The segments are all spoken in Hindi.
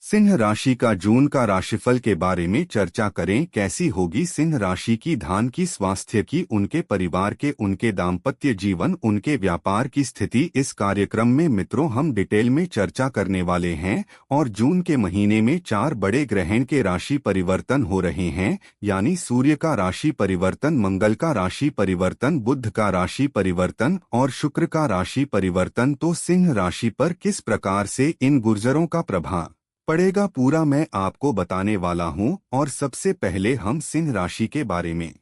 सिंह राशि का जून का राशिफल के बारे में चर्चा करें। कैसी होगी सिंह राशि की धान की स्वास्थ्य की, उनके परिवार के, उनके दाम्पत्य जीवन, उनके व्यापार की स्थिति। इस कार्यक्रम में मित्रों हम डिटेल में चर्चा करने वाले हैं। और जून के महीने में 4 बड़े ग्रहण के राशि परिवर्तन हो रहे हैं, यानी सूर्य का राशि परिवर्तन, मंगल का राशि परिवर्तन, बुध का राशि परिवर्तन और शुक्र का राशि परिवर्तन। तो सिंह राशि पर किस प्रकार से इन गुर्जरों का प्रभाव पड़ेगा पूरा मैं आपको बताने वाला हूं। और सबसे पहले हम सिंह राशि के बारे में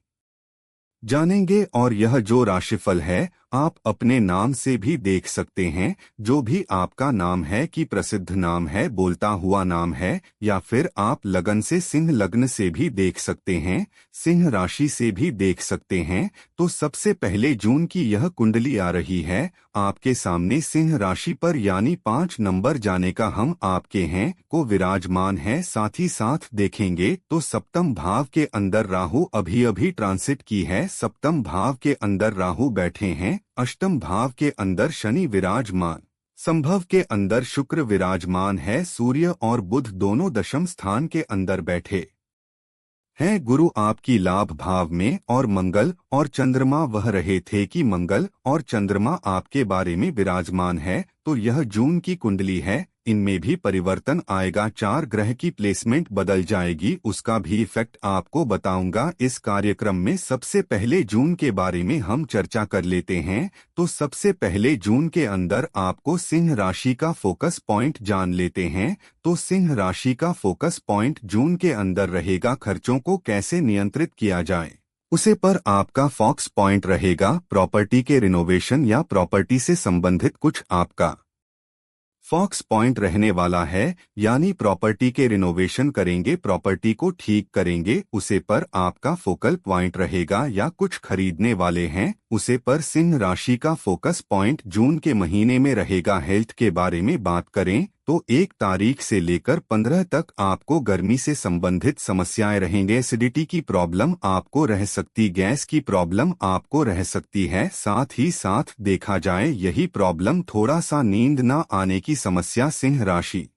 जानेंगे। और यह जो राशिफल है आप अपने नाम से भी देख सकते हैं। जो भी आपका नाम है कि प्रसिद्ध नाम है, बोलता हुआ नाम है, या फिर आप लगन से सिंह लग्न से भी देख सकते हैं, सिंह राशि से भी देख सकते हैं। तो सबसे पहले जून की यह कुंडली आ रही है आपके सामने सिंह राशि पर, यानी 5 नंबर जाने का हम आपके हैं को विराजमान है। साथ ही साथ देखेंगे तो सप्तम भाव के अंदर राहु अभी ट्रांसिट की है, सप्तम भाव के अंदर राहु बैठे हैं, अष्टम भाव के अंदर शनि विराजमान, संभव के अंदर शुक्र विराजमान है, सूर्य और बुध दोनों दशम स्थान के अंदर बैठे हैं, गुरु आपकी लाभ भाव में, और मंगल और चंद्रमा वह रहे थे कि मंगल और चंद्रमा आपके बारे में विराजमान है। तो यह जून की कुंडली है, इनमें भी परिवर्तन आएगा। 4 ग्रह की प्लेसमेंट बदल जाएगी, उसका भी इफेक्ट आपको बताऊंगा इस कार्यक्रम में। सबसे पहले जून के बारे में हम चर्चा कर लेते हैं। तो सबसे पहले जून के अंदर आपको सिंह राशि का फोकस पॉइंट जान लेते हैं। तो सिंह राशि का फोकस पॉइंट जून के अंदर रहेगा खर्चों को कैसे नियंत्रित किया जाए, उसे पर आपका फोकस पॉइंट रहेगा। प्रॉपर्टी के रिनोवेशन या प्रॉपर्टी से संबंधित कुछ आपका फोकस पॉइंट रहने वाला है, यानी प्रॉपर्टी के रिनोवेशन करेंगे, प्रॉपर्टी को ठीक करेंगे, उसे पर आपका फोकल पॉइंट रहेगा। या कुछ खरीदने वाले हैं उसे पर सिंह राशि का फोकस पॉइंट जून के महीने में रहेगा। हेल्थ के बारे में बात करें तो 1 तारीख से लेकर 15 तक आपको गर्मी से संबंधित समस्याएं रहेंगे। एसिडिटी की प्रॉब्लम आपको रह सकती, गैस की प्रॉब्लम आपको रह सकती है। साथ ही साथ देखा जाए यही प्रॉब्लम थोड़ा सा नींद न आने की समस्या सिंह राशि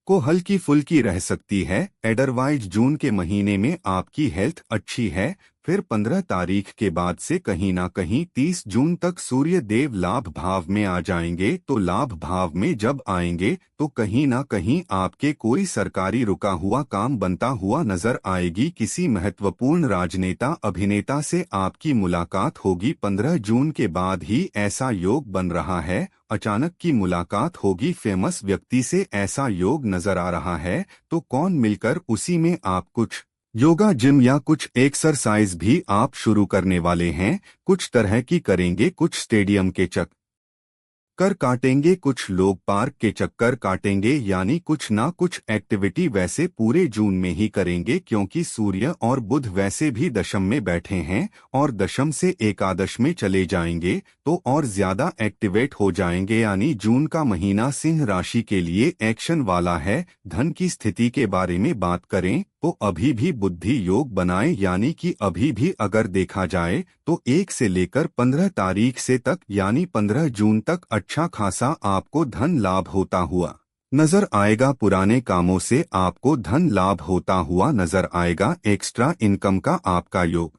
को हल्की फुल्की रह सकती है। अदरवाइज जून के महीने में आपकी हेल्थ अच्छी है। फिर 15 तारीख के बाद से कहीं ना कहीं 30 जून तक सूर्य देव लाभ भाव में आ जाएंगे। तो लाभ भाव में जब आएंगे तो कहीं ना कहीं आपके कोई सरकारी रुका हुआ काम बनता हुआ नजर आएगी। किसी महत्वपूर्ण राजनेता अभिनेता से आपकी मुलाकात होगी। 15 जून के बाद ही ऐसा योग बन रहा है, अचानक की मुलाकात होगी फेमस व्यक्ति से, ऐसा योग नजर आ रहा है। तो कौन मिलकर उसी में आप कुछ योगा जिम या कुछ एक्सरसाइज भी आप शुरू करने वाले हैं। कुछ तरह की करेंगे, कुछ स्टेडियम के चक्कर काटेंगे, कुछ लोग पार्क के चक्कर काटेंगे, यानी कुछ ना कुछ एक्टिविटी वैसे पूरे जून में ही करेंगे। क्योंकि सूर्य और बुध वैसे भी दशम में बैठे हैं और दशम से एकादश में चले जाएंगे तो और ज्यादा एक्टिवेट हो जाएंगे। यानी जून का महीना सिंह राशि के लिए एक्शन वाला है। धन की स्थिति के बारे में बात करें तो अभी भी बुद्धि योग बनाए, यानी कि अभी भी अगर देखा जाए तो 1 से लेकर 15 तारीख से तक, यानी 15 जून तक अच्छा खासा आपको धन लाभ होता हुआ नजर आएगा। पुराने कामों से आपको धन लाभ होता हुआ नजर आएगा। एक्स्ट्रा इनकम का आपका योग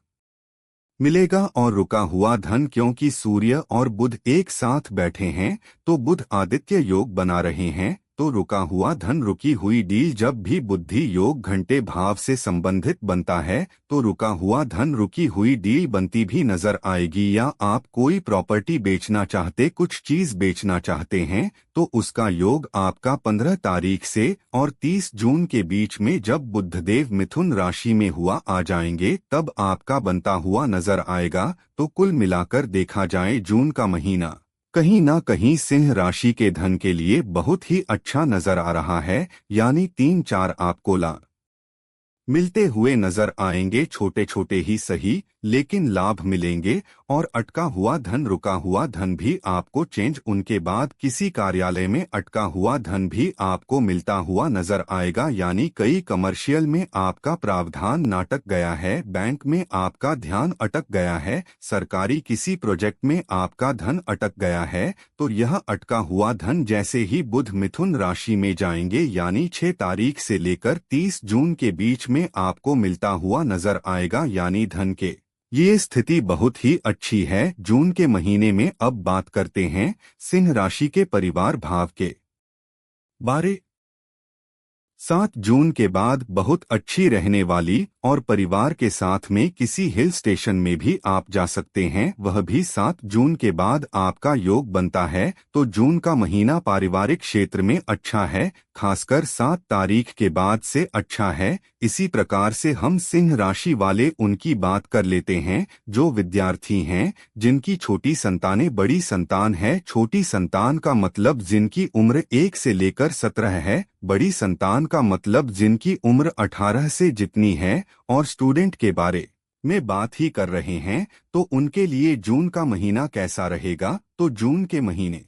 मिलेगा। और रुका हुआ धन, क्योंकि सूर्य और बुध एक साथ बैठे हैं तो बुध आदित्य योग बना रहे हैं, तो रुका हुआ धन, रुकी हुई डील जब भी बुद्धि योग घंटे भाव से संबंधित बनता है तो रुका हुआ धन, रुकी हुई डील बनती भी नजर आएगी। या आप कोई प्रॉपर्टी बेचना चाहते, कुछ चीज बेचना चाहते हैं तो उसका योग आपका 15 तारीख से और 30 जून के बीच में जब बुधदेव मिथुन राशि में हुआ आ जाएंगे तब आपका बनता हुआ नजर आएगा। तो कुल मिलाकर देखा जाए जून का महीना कहीं ना कहीं सिंह राशि के धन के लिए बहुत ही अच्छा नजर आ रहा है। यानी 3-4 आपको लाभ मिलते हुए नजर आएंगे। छोटे छोटे ही सही लेकिन लाभ मिलेंगे और अटका हुआ धन, रुका हुआ धन भी आपको चेंज। उनके बाद किसी कार्यालय में अटका हुआ धन भी आपको मिलता हुआ नजर आएगा। यानी कई कमर्शियल में आपका प्रावधान नाटक गया है, बैंक में आपका ध्यान अटक गया है, सरकारी किसी प्रोजेक्ट में आपका धन अटक गया है। तो यह अटका हुआ धन जैसे ही बुध मिथुन राशि में जाएंगे, यानी 6 तारीख से लेकर 30 जून के बीच में आपको मिलता हुआ नजर आएगा। यानी धन के ये स्थिति बहुत ही अच्छी है जून के महीने में। अब बात करते हैं सिंह राशि के परिवार भाव के बारे। 7 जून के बाद बहुत अच्छी रहने वाली और परिवार के साथ में किसी हिल स्टेशन में भी आप जा सकते हैं, वह भी 7 जून के बाद आपका योग बनता है। तो जून का महीना पारिवारिक क्षेत्र में अच्छा है, खासकर 7 तारीख के बाद से अच्छा है। इसी प्रकार से हम सिंह राशि वाले उनकी बात कर लेते हैं जो विद्यार्थी हैं, जिनकी छोटी संतानें बड़ी संतान है। छोटी संतान का मतलब जिनकी उम्र 1 से लेकर 17 है, बड़ी संतान का मतलब जिनकी उम्र 18 से जितनी है। और स्टूडेंट के बारे में बात ही कर रहे हैं, तो उनके लिए जून का महीना कैसा रहेगा। तो जून के महीने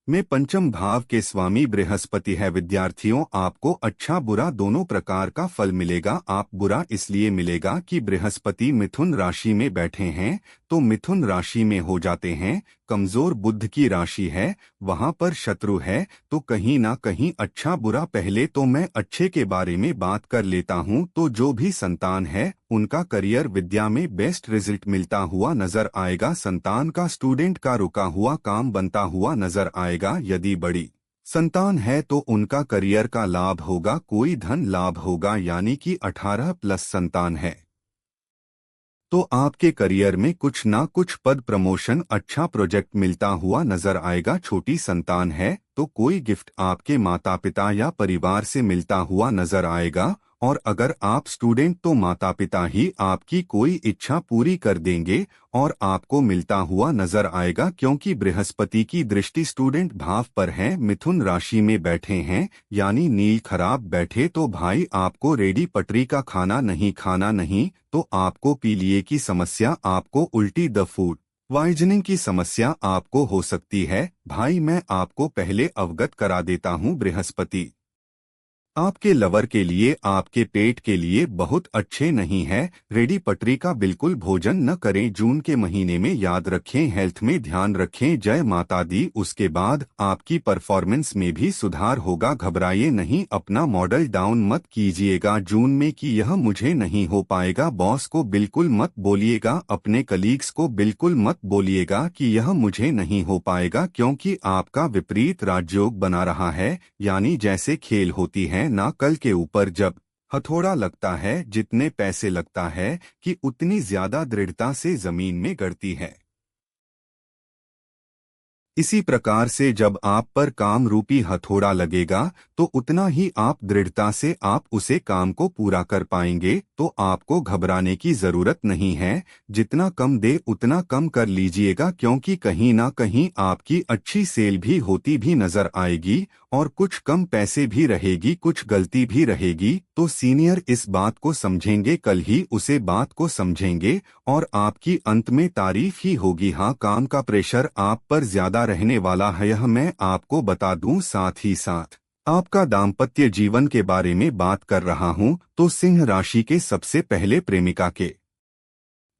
में पंचम भाव के स्वामी बृहस्पति है। विद्यार्थियों, आपको अच्छा बुरा दोनों प्रकार का फल मिलेगा। आप बुरा इसलिए मिलेगा कि बृहस्पति मिथुन राशि में बैठे हैं, तो मिथुन राशि में हो जाते हैं। कमजोर बुध की राशि है, वहां पर शत्रु है, तो कहीं ना कहीं अच्छा बुरा। पहले तो मैं अच्छे के बारे में बात कर लेता हूं। तो जो भी संतान है उनका करियर विद्या में बेस्ट रिजल्ट मिलता हुआ नजर आएगा। संतान का, स्टूडेंट का रुका हुआ काम बनता हुआ नजर आएगा। यदि बड़ी संतान है तो उनका करियर का लाभ होगा, कोई धन लाभ होगा। यानी कि 18+ संतान है तो आपके करियर में कुछ ना कुछ पद प्रमोशन, अच्छा प्रोजेक्ट मिलता हुआ नजर आएगा। छोटी संतान है तो कोई गिफ्ट आपके माता पिता या परिवार से मिलता हुआ नजर आएगा। और अगर आप स्टूडेंट तो माता पिता ही आपकी कोई इच्छा पूरी कर देंगे और आपको मिलता हुआ नजर आएगा, क्योंकि बृहस्पति की दृष्टि स्टूडेंट भाव पर है, मिथुन राशि में बैठे हैं। यानी नील खराब बैठे तो भाई आपको रेडी पटरी का खाना नहीं खाना नहीं, तो आपको पीलिए की समस्या, आपको उल्टी द फूड पॉइजनिंग की समस्या आपको हो सकती है। भाई मैं आपको पहले अवगत करा देता हूँ, बृहस्पति आपके लवर के लिए, आपके पेट के लिए बहुत अच्छे नहीं है। रेडी पटरी का बिल्कुल भोजन न करें जून के महीने में। याद रखें, हेल्थ में ध्यान रखें। जय माता दी। उसके बाद आपकी परफॉर्मेंस में भी सुधार होगा। घबराइए नहीं, अपना मॉडल डाउन मत कीजिएगा जून में कि यह मुझे नहीं हो पाएगा। बॉस को बिल्कुल मत बोलिएगा, अपने कलीग्स को बिल्कुल मत बोलिएगा कि यह मुझे नहीं हो पाएगा, क्योंकि आपका विपरीत राजयोग बना रहा है। यानी जैसे खेल होती है ना, कल के ऊपर जब हथौड़ा लगता है, जितने पैसे लगता है कि उतनी ज्यादा दृढ़ता से जमीन में गड़ती है। इसी प्रकार से जब आप पर काम रूपी हथौड़ा लगेगा तो उतना ही आप दृढ़ता से आप उसे काम को पूरा कर पाएंगे। तो आपको घबराने की जरूरत नहीं है। जितना कम दे उतना कम कर लीजिएगा, क्योंकि कहीं ना कहीं आपकी अच्छी सेल भी होती भी नजर आएगी और कुछ कम पैसे भी रहेगी, कुछ गलती भी रहेगी। तो सीनियर इस बात को समझेंगे, कल ही उसे बात को समझेंगे और आपकी अंत में तारीफ ही होगी। हाँ, काम का प्रेशर आप पर ज्यादा रहने वाला है, यह मैं आपको बता दूं। साथ ही साथ आपका दाम्पत्य जीवन के बारे में बात कर रहा हूं, तो सिंह राशि के सबसे पहले प्रेमिका के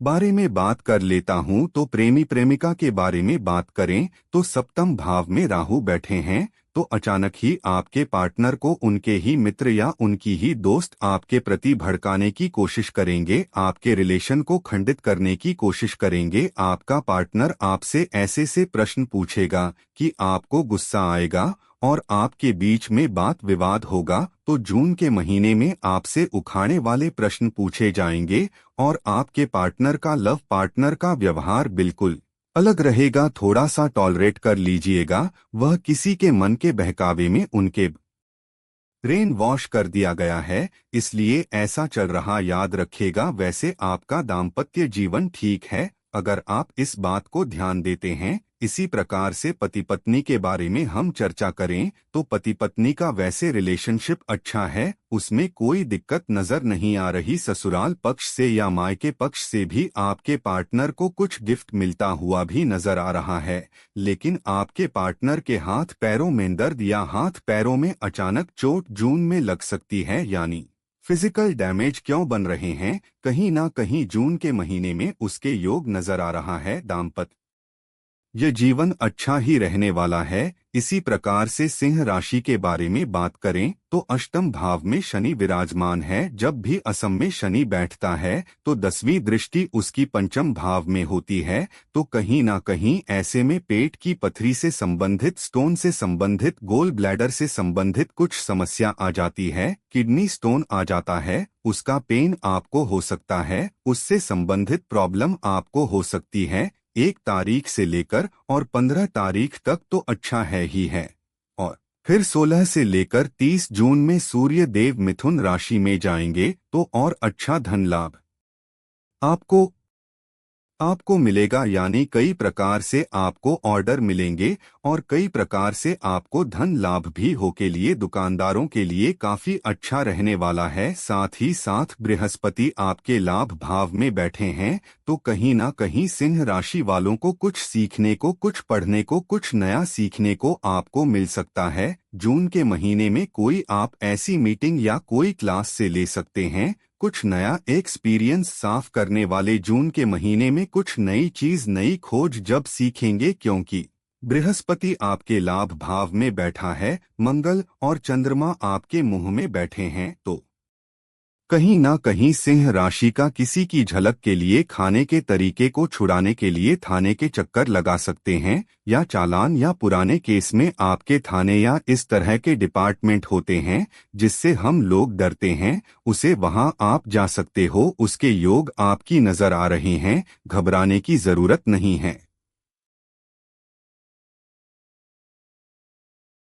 बारे में बात कर लेता हूं। तो प्रेमी प्रेमिका के बारे में बात करें तो सप्तम भाव में राहु बैठे हैं, तो अचानक ही आपके पार्टनर को उनके ही मित्र या उनकी ही दोस्त आपके प्रति भड़काने की कोशिश करेंगे, आपके रिलेशन को खंडित करने की कोशिश करेंगे। आपका पार्टनर आपसे ऐसे से प्रश्न पूछेगा कि आपको गुस्सा आएगा और आपके बीच में बात विवाद होगा। तो जून के महीने में आपसे उखाड़े वाले प्रश्न पूछे जाएंगे और आपके पार्टनर का, लव पार्टनर का व्यवहार बिल्कुल अलग रहेगा। थोड़ा सा टॉलरेट कर लीजिएगा, वह किसी के मन के बहकावे में उनके ब्रेन वॉश कर दिया गया है, इसलिए ऐसा चल रहा। याद रखेगा, वैसे आपका दाम्पत्य जीवन ठीक है अगर आप इस बात को ध्यान देते हैं इसी प्रकार से पति पत्नी के बारे में हम चर्चा करें तो पति पत्नी का वैसे रिलेशनशिप अच्छा है, उसमें कोई दिक्कत नजर नहीं आ रही। ससुराल पक्ष से या मायके पक्ष से भी आपके पार्टनर को कुछ गिफ्ट मिलता हुआ भी नजर आ रहा है, लेकिन आपके पार्टनर के हाथ पैरों में दर्द या हाथ पैरों में अचानक चोट जून में लग सकती है, यानी फिजिकल डैमेज क्यों बन रहे हैं, कहीं ना कहीं जून के महीने में उसके योग नजर आ रहा है। दाम्पत्य यह जीवन अच्छा ही रहने वाला है। इसी प्रकार से सिंह राशि के बारे में बात करें तो अष्टम भाव में शनि विराजमान है। जब भी असम में शनि बैठता है तो 10वीं दृष्टि उसकी पंचम भाव में होती है, तो कहीं ना कहीं ऐसे में पेट की पथरी से संबंधित, स्टोन से संबंधित, गोल ब्लैडर से संबंधित कुछ समस्या आ जाती है। किडनी स्टोन आ जाता है, उसका पेन आपको हो सकता है, उससे संबंधित प्रॉब्लम आपको हो सकती है। 1 तारीख से लेकर और 15 तारीख तक तो अच्छा है ही है, और फिर 16 से लेकर 30 जून में सूर्य देव मिथुन राशि में जाएंगे तो और अच्छा धन लाभ आपको मिलेगा, यानी कई प्रकार से आपको ऑर्डर मिलेंगे और कई प्रकार से आपको धन लाभ भी हो के लिए दुकानदारों के लिए काफी अच्छा रहने वाला है। साथ ही साथ बृहस्पति आपके लाभ भाव में बैठे हैं, तो कहीं ना कहीं सिंह राशि वालों को कुछ सीखने को, कुछ पढ़ने को, कुछ नया सीखने को आपको मिल सकता है। जून के महीने में कोई आप ऐसी मीटिंग या कोई क्लास से ले सकते हैं, कुछ नया एक्सपीरियंस साफ करने वाले जून के महीने में कुछ नई चीज, नई खोज जब सीखेंगे, क्योंकि बृहस्पति आपके लाभ भाव में बैठा है, मंगल और चंद्रमा आपके मुंह में बैठे हैं, तो कहीं ना कहीं सिंह राशि का किसी की झलक के लिए खाने के तरीके को छुड़ाने के लिए थाने के चक्कर लगा सकते हैं, या चालान या पुराने केस में आपके थाने या इस तरह के डिपार्टमेंट होते हैं जिससे हम लोग डरते हैं, उसे वहां आप जा सकते हो। उसके योग आपकी नजर आ रहे हैं, घबराने की जरूरत नहीं है।